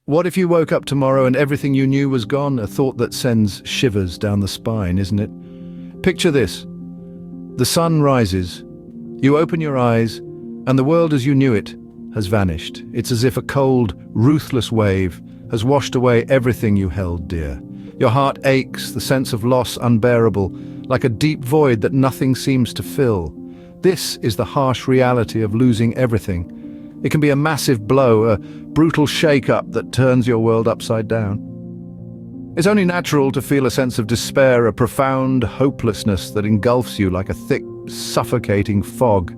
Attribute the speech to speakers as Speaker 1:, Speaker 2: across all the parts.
Speaker 1: What if you woke up tomorrow and everything you knew was gone? A thought that sends shivers down the spine, isn't it? Picture this. The sun rises, you open your eyes, and the world as you knew it has vanished. It's as if a cold, ruthless wave has washed away everything you held dear. Your heart aches, the sense of loss unbearable, like a deep void that nothing seems to fill. This is the harsh reality of losing everything. It can be a massive blow, a brutal shake-up that turns your world upside down. It's only natural to feel a sense of despair, a profound hopelessness that engulfs you like a thick, suffocating fog.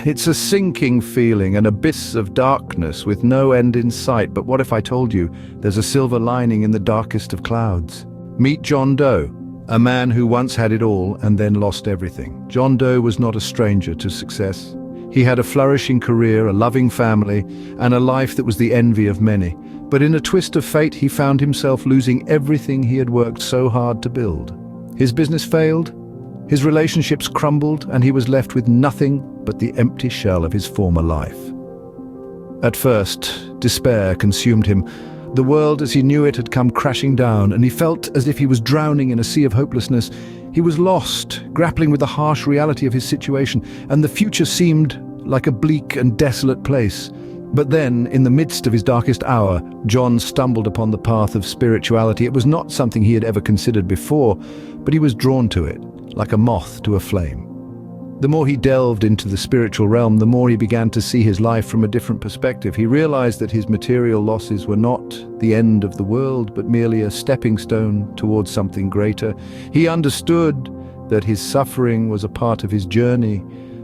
Speaker 1: It's a sinking feeling, an abyss of darkness with no end in sight. But what if I told you there's a silver lining in the darkest of clouds? Meet John Doe, a man who once had it all and then lost everything. John Doe was not a stranger to success. He had a flourishing career, a loving family, and a life that was the envy of many. But in a twist of fate, he found himself losing everything he had worked so hard to build. His business failed, his relationships crumbled, and he was left with nothing but the empty shell of his former life. At first, despair consumed him. The world as he knew it had come crashing down, and he felt as if he was drowning in a sea of hopelessness. He was lost, grappling with the harsh reality of his situation, and the future seemed like a bleak and desolate place. But then, in the midst of his darkest hour, John stumbled upon the path of spirituality. It was not something he had ever considered before, but he was drawn to it, like a moth to a flame. The more he delved into the spiritual realm, the more he began to see his life from a different perspective. He realized that his material losses were not the end of the world, but merely a stepping stone towards something greater. He understood that his suffering was a part of his journey,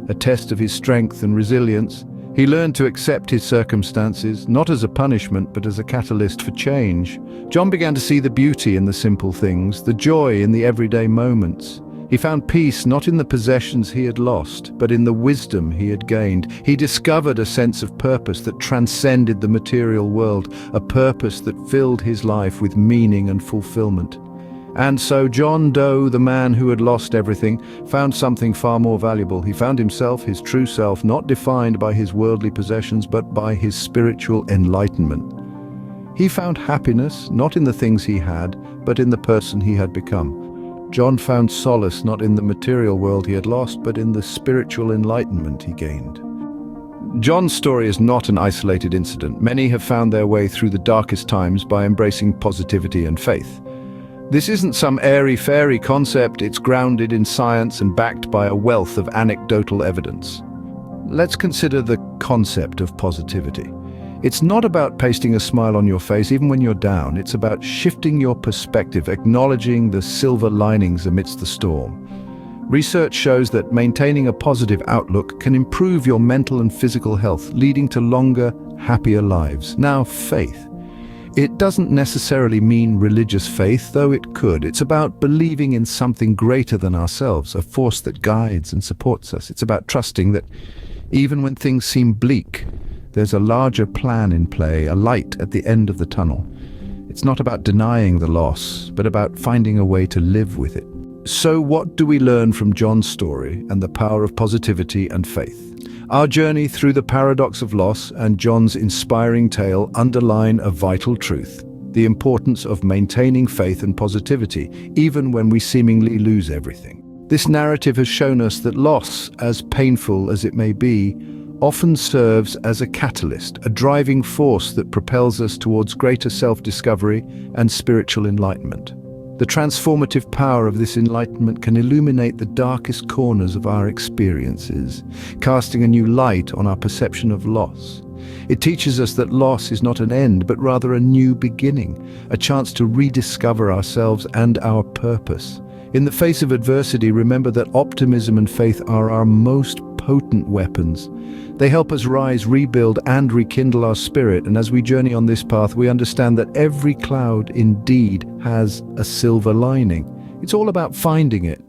Speaker 1: a test of his strength and resilience. He learned to accept his circumstances, not as a punishment, but as a catalyst for change. John began to see the beauty in the simple things, the joy in the everyday moments. He found peace not in the possessions he had lost, but in the wisdom he had gained. He discovered a sense of purpose that transcended the material world, a purpose that filled his life with meaning and fulfillment. And so John Doe, the man who had lost everything, found something far more valuable. He found himself, his true self, not defined by his worldly possessions, but by his spiritual enlightenment. He found happiness not in the things he had, but in the person he had become. John found solace not in the material world he had lost, but in the spiritual enlightenment he gained. John's story is not an isolated incident. Many have found their way through the darkest times by embracing positivity and faith. This isn't some airy-fairy concept, it's grounded in science and backed by a wealth of anecdotal evidence. Let's consider the concept of positivity. It's not about pasting a smile on your face even when you're down. It's about shifting your perspective, acknowledging the silver linings amidst the storm. Research shows that maintaining a positive outlook can improve your mental and physical health, leading to longer, happier lives. Now, faith. It doesn't necessarily mean religious faith, though it could. It's about believing in something greater than ourselves, a force that guides and supports us. It's about trusting that even when things seem bleak, there's a larger plan in play, a light at the end of the tunnel. It's not about denying the loss, but about finding a way to live with it. So what do we learn from John's story and the power of positivity and faith? Our journey through the paradox of loss and John's inspiring tale underline a vital truth: the importance of maintaining faith and positivity, even when we seemingly lose everything. This narrative has shown us that loss, as painful as it may be, often serves as a catalyst, a driving force that propels us towards greater self-discovery and spiritual enlightenment. The transformative power of this enlightenment can illuminate the darkest corners of our experiences, casting a new light on our perception of loss. It teaches us that loss is not an end, but rather a new beginning, a chance to rediscover ourselves and our purpose. In the face of adversity, remember that optimism and faith are our most potent weapons. They help us rise, rebuild, and rekindle our spirit. And as we journey on this path, we understand that every cloud indeed has a silver lining. It's all about finding it,